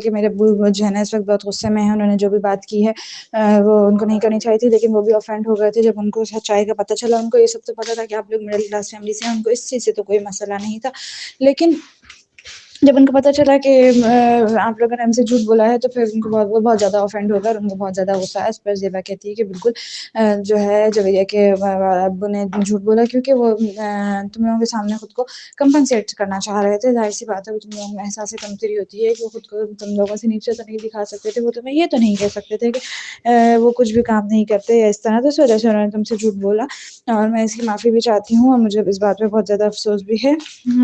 کہ میرے ابو جو ہے نا اس وقت بہت غصے میں ہیں، انہوں نے جو بھی بات کی ہے وہ ان کو نہیں کرنی چاہیے تھی، لیکن وہ بھی آفینڈ ہو گئے تھے جب ان کو سچائی کا پتہ چلا۔ ان کو یہ سب تو پتہ تھا کہ آپ لوگ مڈل کلاس فیملی سے ہیں، ان کو اس چیز سے تو کوئی مسئلہ نہیں تھا، لیکن جب ان کو پتہ چلا کہ آپ لوگوں نے ہم سے جھوٹ بولا ہے تو پھر ان کو بہت زیادہ آفینڈ ہو گیا اور ان کو بہت زیادہ غصہ ہے۔ اس پر زیبا کہتی ہے کہ بالکل جو ہے جویریہ کے ابو نے جھوٹ بولا کیونکہ وہ تم لوگوں کے سامنے خود کو کمپنسیٹ کرنا چاہ رہے تھے۔ ظاہر سی بات ہے تم لوگوں میں احساس کمتری ہوتی ہے کہ وہ خود کو تم لوگوں سے نیچے تو نہیں دکھا سکتے تھے، وہ تمہیں یہ تو نہیں کہہ سکتے تھے کہ وہ کچھ بھی کام نہیں کرتے یا اس طرح، تو اس وجہ سے انہوں نے تم سے جھوٹ بولا اور میں اس کی معافی بھی چاہتی ہوں اور مجھے اس بات پہ بہت زیادہ افسوس بھی ہے۔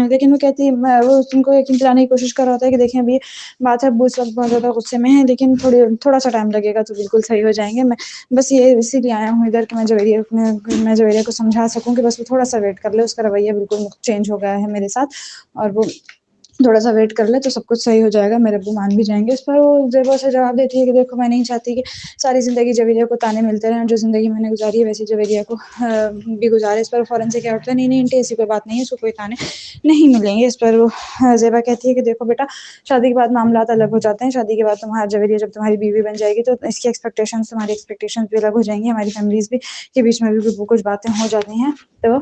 لیکن وہ کہتی ہے وہ تم کو یقین دلانے کی کوشش کر رہا ہوتا ہے کہ دیکھیں ابھی بات ہے ابو اس وقت بہت زیادہ غصے میں ہیں، لیکن تھوڑا سا ٹائم لگے گا تو بالکل صحیح ہو جائیں گے۔ میں بس یہ اسی لیے آیا ہوں ادھر کہ میں جویریہ کو سمجھا سکوں کہ بس وہ تھوڑا سا ویٹ کر لے، اس کا رویہ بالکل چینج ہو گیا ہے میرے ساتھ، اور وہ تھوڑا سا ویٹ کر لے تو سب کچھ صحیح ہو جائے گا، میرے ابو مان بھی جائیں گے۔ اس پر وہ زیبا سے جواب دیتی ہے کہ دیکھو میں نہیں چاہتی کہ ساری زندگی جویریہ کو تانے ملتے رہیں، جو زندگی میں نے گزاری ہے ویسی جویریہ کو بھی گزارے۔ اس پر فوراً سے کیا اٹھتا ہے، نہیں انٹی ایسی کوئی بات نہیں ہے، اس کو کوئی تانے نہیں ملیں گے۔ اس پر وہ زیبا کہتی ہے کہ دیکھو بیٹا شادی کے بعد معاملات الگ ہو جاتے ہیں، شادی کے بعد تمہاری جویریہ جب تمہاری بیوی بن جائے گی تو اس کی ایکسپیکٹیشنز تمہاری ایکسپیکٹیشنز بھی الگ ہو جائیں گی، ہماری فیملیز بھی کے بیچ میں بھی کچھ باتیں ہو جاتی ہیں، تو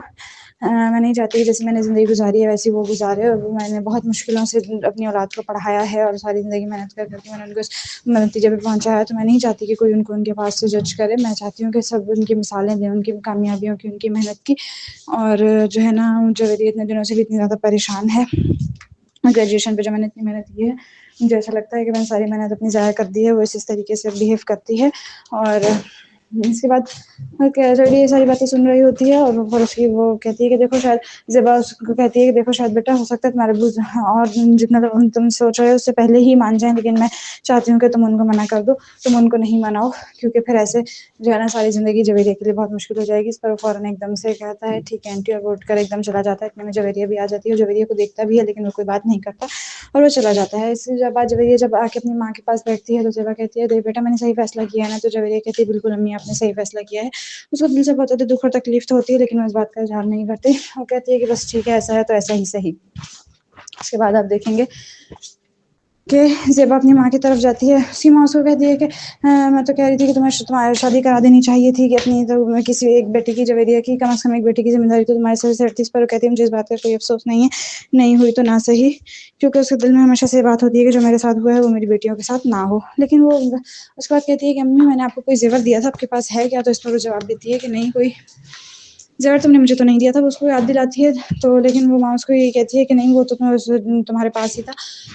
میں نہیں چاہتی کہ جیسے میں نے زندگی گزاری ہے ویسی وہ گزارے، اور میں نے بہت مشکلوں سے اپنی اولاد کو پڑھایا ہے اور ساری زندگی محنت کر کے میں نے ان کو نتیجے پہ پہنچایا ہے، تو میں نہیں چاہتی کہ کوئی ان کو ان کے پاس سے جج کرے۔ میں چاہتی ہوں کہ سب ان کی مثالیں دیں، ان کی کامیابیوں کی، ان کی محنت کی، اور جو ہے نا جویریہ اتنے دنوں سے بھی اتنی زیادہ پریشان ہے گریجویشن پہ، جو میں نے اتنی محنت کی ہے مجھے ایسا لگتا ہے کہ میں نے ساری محنت اپنی ضائع کر دی ہے، وہ اس طریقے سے بہیو کرتی ہے، اور اس کے بعد جب یہ ساری باتیں سن رہی ہوتی ہے اور اس کی وہ کہتی ہے کہ دیکھو شاید زیبا اس کو کہتی ہے کہ دیکھو شاید بیٹا ہو سکتا ہے تمہارے ابو اور جتنا تم سوچ رہے ہو اس سے پہلے ہی مان جائیں، لیکن میں چاہتی ہوں کہ تم ان کو منع کر دو، تم ان کو نہیں مناؤ، کیونکہ پھر ایسے جو ہے نا ساری زندگی جویریہ کے لیے بہت مشکل ہو جائے گی۔ اس پر فوراً ایک دم سے کہتا ہے ٹھیک ہے آنٹی، اور وہ اٹھ کر ایک دم چلا جاتا ہے۔ اتنے میں جویریہ بھی آ جاتی ہے، جویریہ کو دیکھتا بھی ہے لیکن وہ کوئی بات نہیں کرتا اور وہ چلا جاتا ہے۔ اس بعد جویریہ جب آ کے اپنی ماں کے پاس بیٹھتی ہے تو زیبا کہتی ہے دیکھ بیٹا میں نے صحیح فیصلہ کیا ہے نا، تو جویریہ کہتی ہے بالکل امی آپ نے صحیح فیصلہ کیا ہے۔ اس کو دل سے بہت زیادہ دکھ اور تکلیف تو ہوتی ہے لیکن وہ اس بات کا اظہار نہیں کرتی، وہ کہتی ہے کہ بس ٹھیک ہے ایسا ہے تو ایسا ہی صحیح۔ اس کے بعد آپ دیکھیں گے کہ زیبا اپنی ماں کی طرف جاتی ہے، اس کی ماں اس کو کہتی ہے کہ میں تو کہہ رہی تھی کہ تمہاری شادی کرا دینی چاہیے تھی کہ اپنی تو کسی ایک بیٹی کی، جویریہ کی کم از کم ایک بیٹی کی ذمہ داری تو تمہارے سر سے ہٹتی۔ اس پر وہ کہتی ہے مجھے اس بات کا کوئی افسوس نہیں ہے، نہیں ہوئی تو نہ صحیح، کیونکہ اس کے دل میں ہمیشہ سے یہ بات ہوتی ہے کہ جو میرے ساتھ ہوا ہے وہ میری بیٹیوں کے ساتھ نہ ہو۔ لیکن وہ اس کے بعد کہتی ہے کہ امی میں نے آپ کو کوئی زیور دیا تھا، آپ کے پاس ہے کیا؟ تو اس پر وہ جواب دیتی ہے کہ نہیں کوئی زیور تم نے مجھے تو نہیں دیا تھا۔ وہ اس کو یاد دلاتی ہے تو لیکن وہ ماں اس کو یہ کہتی ہے کہ نہیں وہ تو تمہارے پاس ہی تھا۔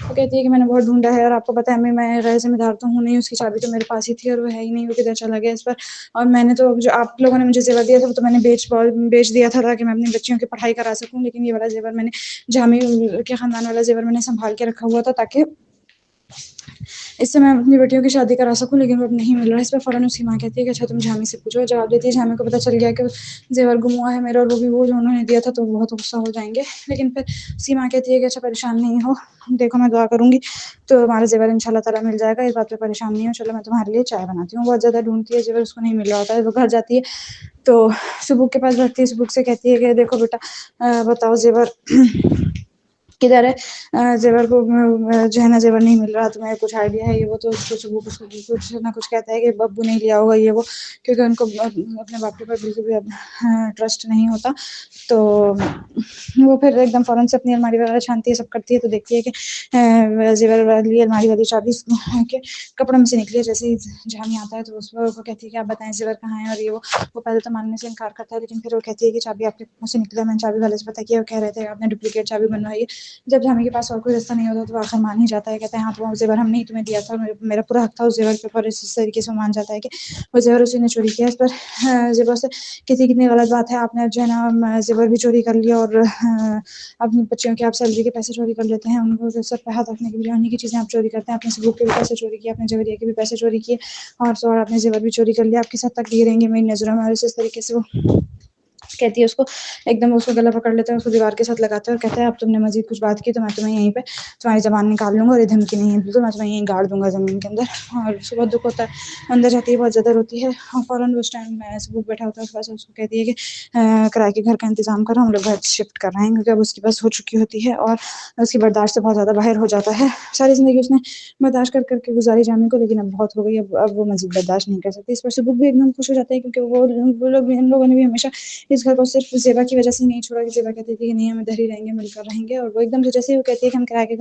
وہ کہتی ہے کہ میں نے بہت ڈھونڈا ہے اور آپ کو پتہ ہے امی میں غیر ذمہ دار تو ہوں نہیں، اس کی چابی تو میرے پاس ہی تھی اور وہ ہے ہی نہیں، وہ کدھر چلا گیا۔ اس پر اور میں نے تو جو آپ لوگوں نے مجھے زیور دیا تھا وہ تو میں نے بیچ دیا تھا تاکہ میں اپنی بچیوں کی پڑھائی کرا سکوں، لیکن یہ والا زیور میں نے جامی کے خاندان والا زیور میں نے سنبھال کے رکھا ہوا تھا تاکہ اس سے میں اپنی بیٹیوں کی شادی کرا سکوں، لیکن وہ اب نہیں مل رہا۔ اس پر فوراً اس کی ماں کہتی ہے کہ اچھا تم جھامی سے پوچھو۔ جواب دیتی ہے جھامی کو پتہ چل گیا کہ زیور گم ہوا ہے میرا اور وہ بھی وہ جو انہوں نے دیا تھا، تو وہ بہت غصہ ہو جائیں گے۔ لیکن پھر اس کی ماں کہتی ہے کہ اچھا پریشان نہیں ہو، دیکھو میں دعا کروں گی تو ہمارا زیور انشاءاللہ تعالیٰ مل جائے گا، اس بات پہ پریشان نہیں ہو، چلو میں تمہارے لیے چائے بناتی ہوں۔ بہت زیادہ ڈھونڈتی ہے زیور، اس کو نہیں مل رہا ہوتا ہے، وہ گھر جاتی ہے تو سبوک کے پاس بیٹھتی ہے، سبوک سے کہتی ہے کہ دیکھو بیٹا بتاؤ زیور کدھر ہے؟ زیور کو جو ہے نا زیور نہیں مل رہا، تمہیں کچھ آئیڈیا ہے؟ یہ وہ تو اس کو کچھ نہ کچھ کہتا ہے کہ ابو نہیں لیا ہوگا یہ وہ، کیونکہ ان کو اپنے باپ کے پر بالکل بھی ٹرسٹ نہیں ہوتا۔ تو وہ پھر ایک دم فوراً سے اپنی الماری وغیرہ چھانتی ہے، سب کرتی ہے تو دیکھتی ہے کہ زیور والی الماری والی چابی کے کپڑوں میں سے نکلی ہے۔ جیسے ہی جھامی آتا ہے تو اس کو کہتی ہے کہ آپ بتائیں زیور کہاں ہے، اور یہ وہ پہلے تو ماننے سے انکار کرتا ہے لیکن پھر وہ کہتی ہے کہ چابی آپ کے منہ سے نکلا، میں نے چابی والے سے پتہ کیا، وہ کہہ رہے تھے آپ نے ڈپلیکیٹ چابی بنوائی ہے۔ جب جھامی کے پاس اور کوئی راستہ نہیں ہوتا تو آخر مان ہی جاتا ہے، کہتا ہے ہاں تو وہ زیور ہم نے ہی تمہیں دیا تھا، میرا پورا حق تھا اس زیور کے اوپر۔ اس طریقے سے وہ مان جاتا ہے کہ وہ زیور اسی نے چوری کیا۔ اس پر زیور سے کتنی غلط بات ہے، آپ نے جو ہے نا زیور بھی چوری کر لیا اور اپنی بچیوں کے آپ سیلری کے پیسے چوری کر لیتے ہیں، ان کو سر پہ ہاتھ رکھنے کے لیے انہیں کی چیزیں آپ چوری کرتے ہیں، اپنے سبوک کے بھی پیسے چوری کیے، اپنے جویریہ کے بھی پیسے چوری کیے، اور آپ نے زیور بھی چوری کر لیا، آپ کے ساتھ تک گریں گے میری نظروں میں۔ اور اس طریقے سے وہ کہتی ہے اس کو ایک دم اس کو گلا پکڑ لیتا ہے، اس کو دیوار کے ساتھ لگاتا ہے اور کہتا ہے اب تم نے مزید کچھ بات کی تو میں تمہیں یہیں پہ تمہاری زبان نکال لوں گا، اور یہ دھمکی نہیں ہے بالکل، میں تمہیں یہیں گاڑ دوں گا زمین کے اندر۔ اور اس کو بہت دکھ ہوتا ہے، اندر جاتی ہے بہت زیادہ روتی ہے، اور فوراً اس ٹائم میں سبوک بیٹھا ہوتا ہے اس کے پاس، اس کو کہتی ہے کہ کرائے کے گھر کا انتظام کرو، ہم لوگ گھر شفٹ کر رہے ہیں، کیونکہ اب اس کی بس ہو چکی ہوتی ہے اور اس کی برداشت سے بہت زیادہ باہر ہو جاتا ہے۔ ساری زندگی اس نے برداشت کر کر کے گزاری جانے کو، لیکن اب بہت ہو گئی، اب وہ مزید برداشت نہیں کر سکتی۔ اس پر سبوک بھی ایک دم خوش ہو جاتا ہے، کیونکہ وہ لوگ بھی، ہم لوگوں نے بھی ہمیشہ اس گھر کو صرف زیبا کی وجہ سے نہیں چھوڑا، کہ زیبا کہتی تھی کہ نہیں ہم ادھر ہی رہیں گے، مل کر رہیں گے، اور وہ ایک دم سے جیسے ہی وہ کہتی ہے کہ ہم کرائے کے گھر